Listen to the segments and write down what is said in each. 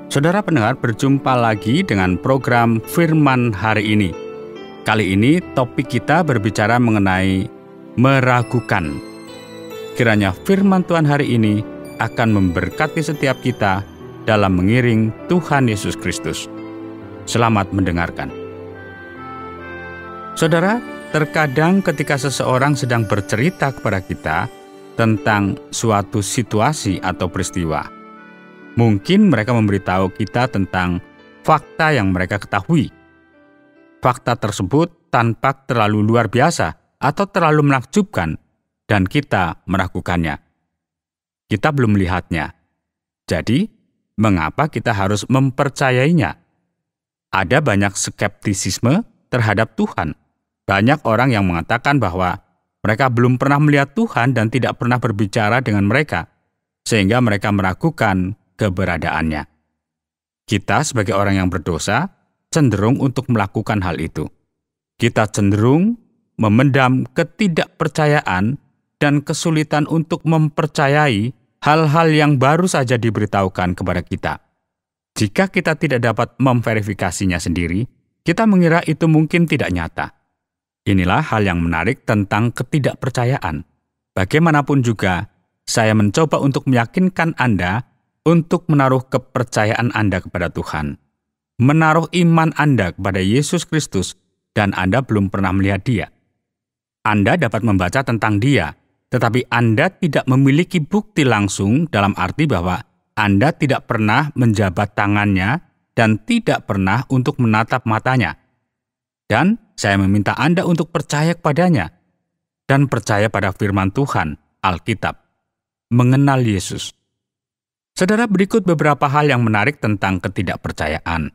Saudara pendengar, berjumpa lagi dengan program Firman hari ini. Kali ini topik kita berbicara mengenai meragukan. Kiranya firman Tuhan hari ini akan memberkati setiap kita dalam mengiring Tuhan Yesus Kristus. Selamat mendengarkan. Saudara, terkadang ketika seseorang sedang bercerita kepada kita tentang suatu situasi atau peristiwa, mungkin mereka memberitahu kita tentang fakta yang mereka ketahui. Fakta tersebut tampak terlalu luar biasa atau terlalu menakjubkan, dan kita meragukannya. Kita belum melihatnya. Jadi, mengapa kita harus mempercayainya? Ada banyak skeptisisme terhadap Tuhan. Banyak orang yang mengatakan bahwa mereka belum pernah melihat Tuhan dan tidak pernah berbicara dengan mereka, sehingga mereka meragukan keberadaannya. Kita sebagai orang yang berdosa cenderung untuk melakukan hal itu. Kita cenderung memendam ketidakpercayaan dan kesulitan untuk mempercayai hal-hal yang baru saja diberitahukan kepada kita. Jika kita tidak dapat memverifikasinya sendiri, kita mengira itu mungkin tidak nyata. Inilah hal yang menarik tentang ketidakpercayaan. Bagaimanapun juga, saya mencoba untuk meyakinkan Anda untuk menaruh kepercayaan Anda kepada Tuhan, menaruh iman Anda kepada Yesus Kristus, dan Anda belum pernah melihat Dia. Anda dapat membaca tentang Dia, tetapi Anda tidak memiliki bukti langsung, dalam arti bahwa Anda tidak pernah menjabat tangannya dan tidak pernah untuk menatap matanya. Dan saya meminta Anda untuk percaya kepadanya dan percaya pada firman Tuhan, Alkitab, mengenal Yesus. Saudara, berikut beberapa hal yang menarik tentang ketidakpercayaan.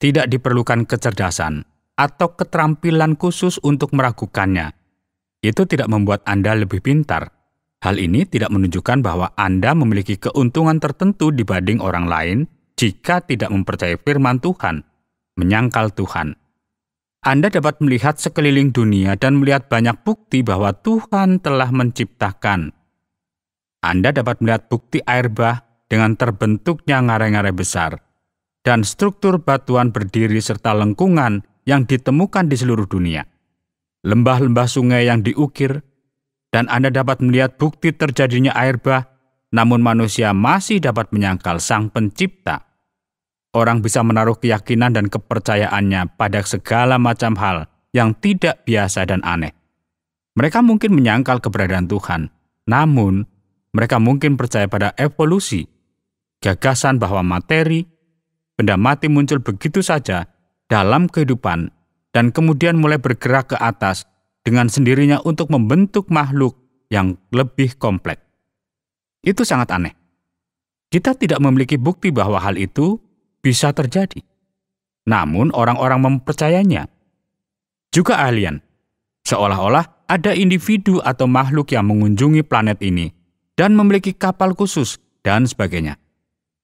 Tidak diperlukan kecerdasan atau keterampilan khusus untuk meragukannya. Itu tidak membuat Anda lebih pintar. Hal ini tidak menunjukkan bahwa Anda memiliki keuntungan tertentu dibanding orang lain jika tidak mempercayai firman Tuhan, menyangkal Tuhan. Anda dapat melihat sekeliling dunia dan melihat banyak bukti bahwa Tuhan telah menciptakan. Anda dapat melihat bukti air bah dengan terbentuknya ngarai-ngarai besar, dan struktur batuan berdiri serta lengkungan yang ditemukan di seluruh dunia. Lembah-lembah sungai yang diukir, dan Anda dapat melihat bukti terjadinya air bah, namun manusia masih dapat menyangkal Sang Pencipta. Orang bisa menaruh keyakinan dan kepercayaannya pada segala macam hal yang tidak biasa dan aneh. Mereka mungkin menyangkal keberadaan Tuhan, namun mereka mungkin percaya pada evolusi, gagasan bahwa materi, benda mati muncul begitu saja dalam kehidupan dan kemudian mulai bergerak ke atas dengan sendirinya untuk membentuk makhluk yang lebih kompleks. Itu sangat aneh. Kita tidak memiliki bukti bahwa hal itu bisa terjadi. Namun orang-orang mempercayainya. Juga alien. Seolah-olah ada individu atau makhluk yang mengunjungi planet ini dan memiliki kapal khusus, dan sebagainya.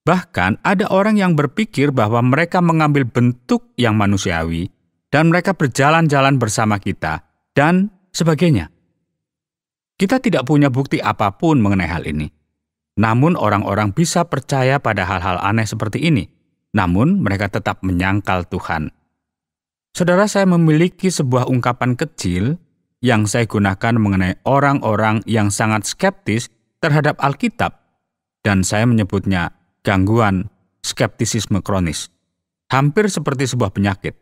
Bahkan ada orang yang berpikir bahwa mereka mengambil bentuk yang manusiawi, dan mereka berjalan-jalan bersama kita, dan sebagainya. Kita tidak punya bukti apapun mengenai hal ini. Namun orang-orang bisa percaya pada hal-hal aneh seperti ini, namun mereka tetap menyangkal Tuhan. Saudara, saya memiliki sebuah ungkapan kecil yang saya gunakan mengenai orang-orang yang sangat skeptis terhadap Alkitab, dan saya menyebutnya gangguan skeptisisme kronis. Hampir seperti sebuah penyakit.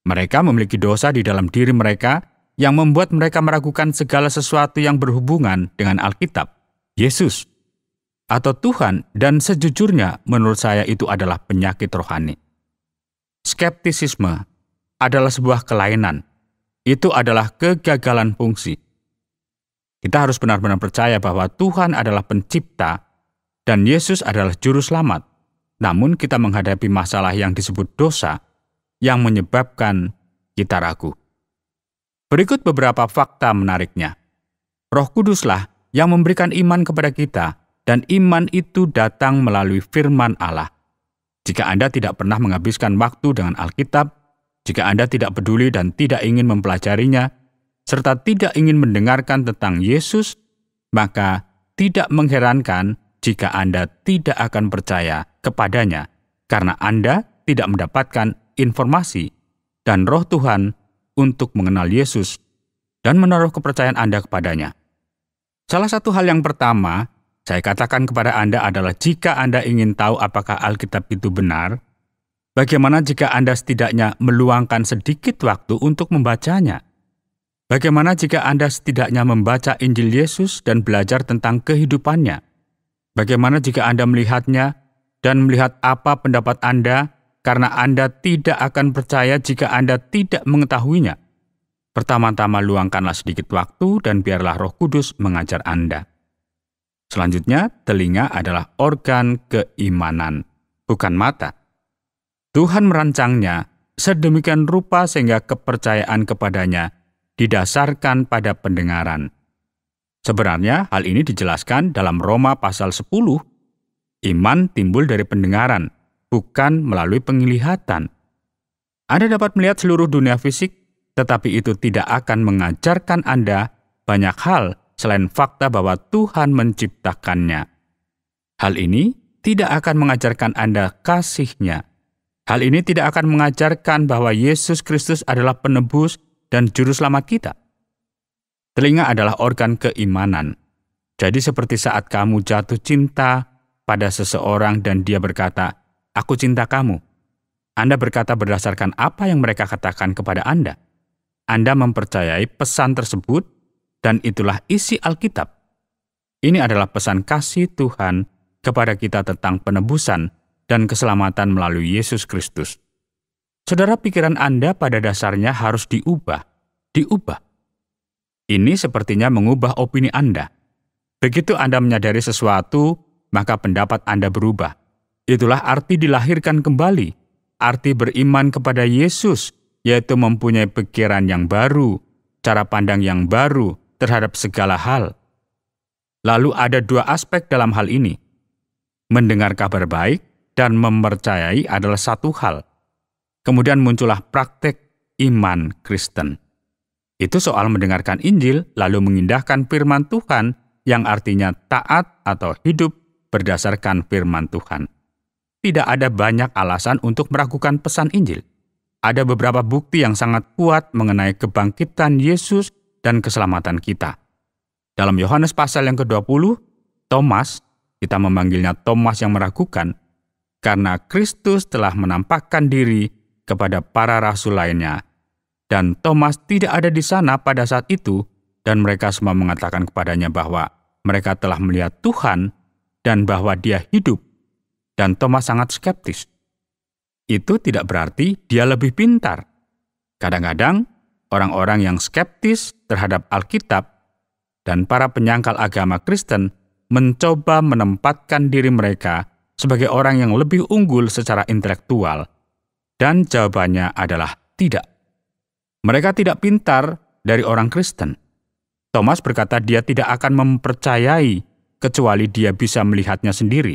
Mereka memiliki dosa di dalam diri mereka yang membuat mereka meragukan segala sesuatu yang berhubungan dengan Alkitab, Yesus, atau Tuhan, dan sejujurnya menurut saya itu adalah penyakit rohani. Skeptisisme adalah sebuah kelainan. Itu adalah kegagalan fungsi. Kita harus benar-benar percaya bahwa Tuhan adalah pencipta dan Yesus adalah juru selamat. Namun kita menghadapi masalah yang disebut dosa yang menyebabkan kita ragu. Berikut beberapa fakta menariknya. Roh Kuduslah yang memberikan iman kepada kita, dan iman itu datang melalui firman Allah. Jika Anda tidak pernah menghabiskan waktu dengan Alkitab, jika Anda tidak peduli dan tidak ingin mempelajarinya, serta tidak ingin mendengarkan tentang Yesus, maka tidak mengherankan jika Anda tidak akan percaya kepadanya karena Anda tidak mendapatkan informasi dan Roh Tuhan untuk mengenal Yesus dan menaruh kepercayaan Anda kepadanya. Salah satu hal yang pertama saya katakan kepada Anda adalah jika Anda ingin tahu apakah Alkitab itu benar, bagaimana jika Anda setidaknya meluangkan sedikit waktu untuk membacanya? Bagaimana jika Anda setidaknya membaca Injil Yesus dan belajar tentang kehidupannya? Bagaimana jika Anda melihatnya dan melihat apa pendapat Anda, karena Anda tidak akan percaya jika Anda tidak mengetahuinya? Pertama-tama luangkanlah sedikit waktu dan biarlah Roh Kudus mengajar Anda. Selanjutnya, telinga adalah organ keimanan, bukan mata. Tuhan merancangnya sedemikian rupa sehingga kepercayaan kepadanya didasarkan pada pendengaran. Sebenarnya hal ini dijelaskan dalam Roma pasal 10. Iman timbul dari pendengaran, bukan melalui penglihatan. Anda dapat melihat seluruh dunia fisik, tetapi itu tidak akan mengajarkan Anda banyak hal selain fakta bahwa Tuhan menciptakannya. Hal ini tidak akan mengajarkan Anda kasih-Nya. Hal ini tidak akan mengajarkan bahwa Yesus Kristus adalah penebus dan juru selamat kita. Telinga adalah organ keimanan. Jadi seperti saat kamu jatuh cinta pada seseorang dan dia berkata, "Aku cinta kamu." Anda berkata berdasarkan apa yang mereka katakan kepada Anda. Anda mempercayai pesan tersebut dan itulah isi Alkitab. Ini adalah pesan kasih Tuhan kepada kita tentang penebusan dan keselamatan melalui Yesus Kristus. Saudara, pikiran Anda pada dasarnya harus diubah. Ini sepertinya mengubah opini Anda. Begitu Anda menyadari sesuatu, maka pendapat Anda berubah. Itulah arti dilahirkan kembali. Arti beriman kepada Yesus, yaitu mempunyai pikiran yang baru, cara pandang yang baru terhadap segala hal. Lalu ada dua aspek dalam hal ini. Mendengar kabar baik dan mempercayai adalah satu hal. Kemudian muncullah praktek iman Kristen. Itu soal mendengarkan Injil lalu mengindahkan firman Tuhan yang artinya taat atau hidup berdasarkan firman Tuhan. Tidak ada banyak alasan untuk meragukan pesan Injil. Ada beberapa bukti yang sangat kuat mengenai kebangkitan Yesus dan keselamatan kita. Dalam Yohanes pasal yang ke-20, Thomas, kita memanggilnya Thomas yang meragukan, karena Kristus telah menampakkan diri kepada para rasul lainnya. Dan Thomas tidak ada di sana pada saat itu, dan mereka semua mengatakan kepadanya bahwa mereka telah melihat Tuhan dan bahwa Dia hidup. Dan Thomas sangat skeptis. Itu tidak berarti dia lebih pintar. Kadang-kadang, orang-orang yang skeptis terhadap Alkitab dan para penyangkal agama Kristen mencoba menempatkan diri mereka sebagai orang yang lebih unggul secara intelektual. Dan jawabannya adalah tidak. Mereka tidak pintar dari orang Kristen. Thomas berkata dia tidak akan mempercayai kecuali dia bisa melihatnya sendiri.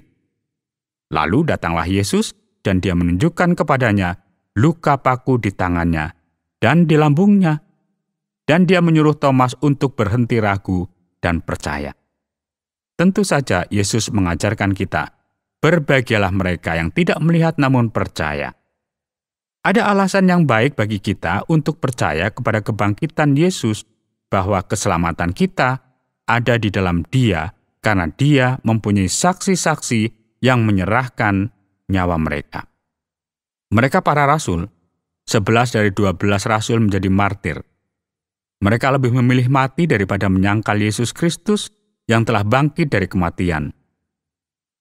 Lalu datanglah Yesus dan dia menunjukkan kepadanya luka paku di tangannya dan di lambungnya. Dan dia menyuruh Thomas untuk berhenti ragu dan percaya. Tentu saja Yesus mengajarkan kita, berbahagialah mereka yang tidak melihat namun percaya. Ada alasan yang baik bagi kita untuk percaya kepada kebangkitan Yesus bahwa keselamatan kita ada di dalam Dia karena Dia mempunyai saksi-saksi yang menyerahkan nyawa mereka. Mereka para rasul, 11 dari 12 rasul menjadi martir. Mereka lebih memilih mati daripada menyangkal Yesus Kristus yang telah bangkit dari kematian.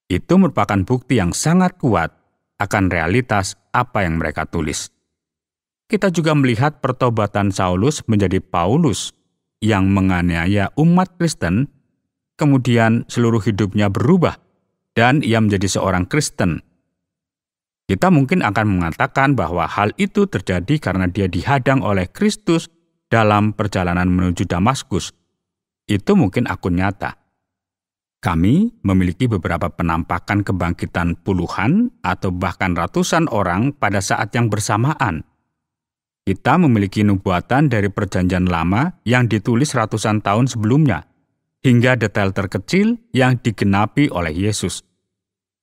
Itu merupakan bukti yang sangat kuat akan realitas apa yang mereka tulis. Kita juga melihat pertobatan Saulus menjadi Paulus yang menganiaya umat Kristen, kemudian seluruh hidupnya berubah dan ia menjadi seorang Kristen. Kita mungkin akan mengatakan bahwa hal itu terjadi karena dia dihadang oleh Kristus dalam perjalanan menuju Damaskus. Itu mungkin akun nyata. Kami memiliki beberapa penampakan kebangkitan puluhan atau bahkan ratusan orang pada saat yang bersamaan. Kita memiliki nubuatan dari Perjanjian Lama yang ditulis ratusan tahun sebelumnya, hingga detail terkecil yang digenapi oleh Yesus.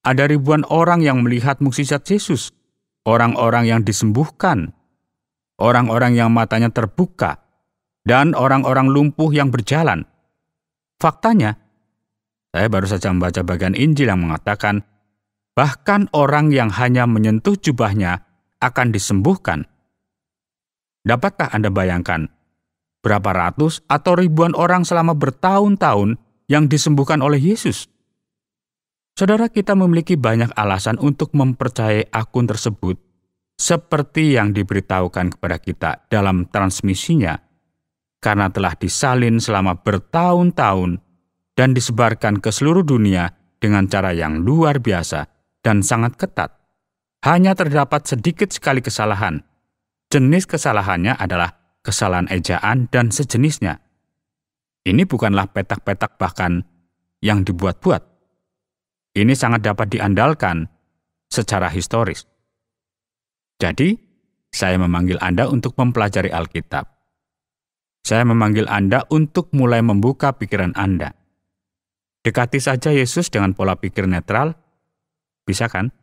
Ada ribuan orang yang melihat mukjizat Yesus, orang-orang yang disembuhkan, orang-orang yang matanya terbuka, dan orang-orang lumpuh yang berjalan. Faktanya, saya baru saja membaca bagian Injil yang mengatakan, bahkan orang yang hanya menyentuh jubahnya akan disembuhkan. Dapatkah Anda bayangkan berapa ratus atau ribuan orang selama bertahun-tahun yang disembuhkan oleh Yesus? Saudara, kita memiliki banyak alasan untuk mempercayai akun tersebut seperti yang diberitahukan kepada kita dalam transmisinya, karena telah disalin selama bertahun-tahun dan disebarkan ke seluruh dunia dengan cara yang luar biasa dan sangat ketat. Hanya terdapat sedikit sekali kesalahan. Jenis kesalahannya adalah kesalahan ejaan dan sejenisnya. Ini bukanlah petak-petak bahkan yang dibuat-buat. Ini sangat dapat diandalkan secara historis. Jadi, saya memanggil Anda untuk mempelajari Alkitab. Saya memanggil Anda untuk mulai membuka pikiran Anda. Dekati saja Yesus dengan pola pikir netral. Bisa kan?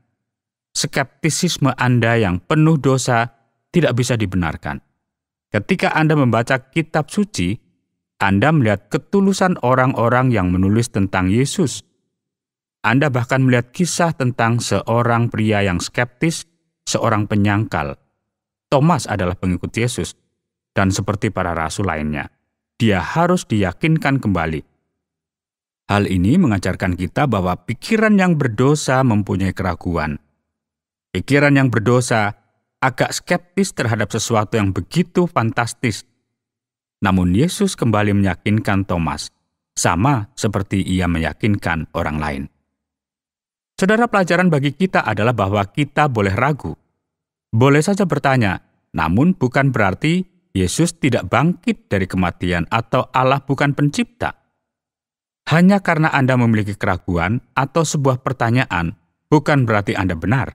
Skeptisisme Anda yang penuh dosa tidak bisa dibenarkan. Ketika Anda membaca kitab suci, Anda melihat ketulusan orang-orang yang menulis tentang Yesus. Anda bahkan melihat kisah tentang seorang pria yang skeptis, seorang penyangkal. Thomas adalah pengikut Yesus, dan seperti para rasul lainnya, dia harus diyakinkan kembali. Hal ini mengajarkan kita bahwa pikiran yang berdosa mempunyai keraguan. Pikiran yang berdosa agak skeptis terhadap sesuatu yang begitu fantastis. Namun Yesus kembali meyakinkan Thomas, sama seperti ia meyakinkan orang lain. Saudara, pelajaran bagi kita adalah bahwa kita boleh ragu. Boleh saja bertanya, namun bukan berarti Yesus tidak bangkit dari kematian atau Allah bukan pencipta. Hanya karena Anda memiliki keraguan atau sebuah pertanyaan, bukan berarti Anda benar.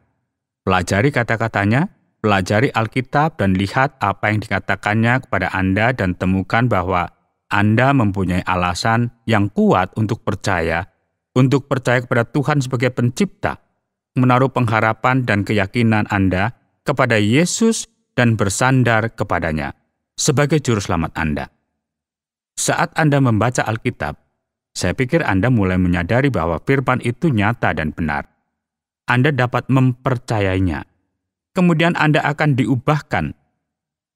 Pelajari kata-katanya, pelajari Alkitab dan lihat apa yang dikatakannya kepada Anda dan temukan bahwa Anda mempunyai alasan yang kuat untuk percaya kepada Tuhan sebagai pencipta, menaruh pengharapan dan keyakinan Anda kepada Yesus dan bersandar kepadanya sebagai juru selamat Anda. Saat Anda membaca Alkitab, saya pikir Anda mulai menyadari bahwa firman itu nyata dan benar. Anda dapat mempercayainya. Kemudian Anda akan diubahkan.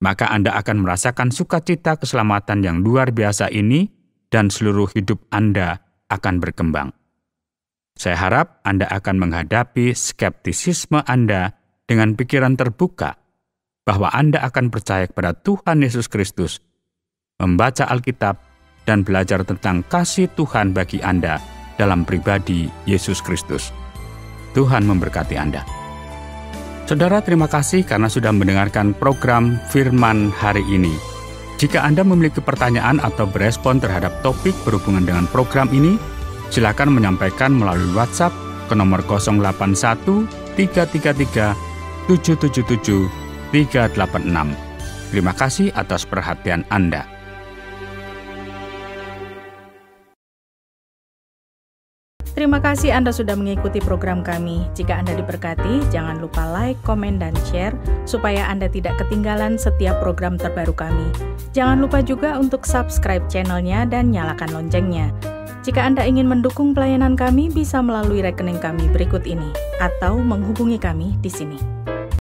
Maka Anda akan merasakan sukacita keselamatan yang luar biasa ini dan seluruh hidup Anda akan berkembang. Saya harap Anda akan menghadapi skeptisisme Anda dengan pikiran terbuka, bahwa Anda akan percaya kepada Tuhan Yesus Kristus, membaca Alkitab, dan belajar tentang kasih Tuhan bagi Anda dalam pribadi Yesus Kristus. Tuhan memberkati Anda. Saudara, terima kasih karena sudah mendengarkan program Firman hari ini. Jika Anda memiliki pertanyaan atau berespon terhadap topik berhubungan dengan program ini, silakan menyampaikan melalui WhatsApp ke nomor 081 333 777 386. Terima kasih atas perhatian Anda. Terima kasih Anda sudah mengikuti program kami. Jika Anda diberkati, jangan lupa like, komen, dan share supaya Anda tidak ketinggalan setiap program terbaru kami. Jangan lupa juga untuk subscribe channelnya dan nyalakan loncengnya. Jika Anda ingin mendukung pelayanan kami, bisa melalui rekening kami berikut ini atau menghubungi kami di sini.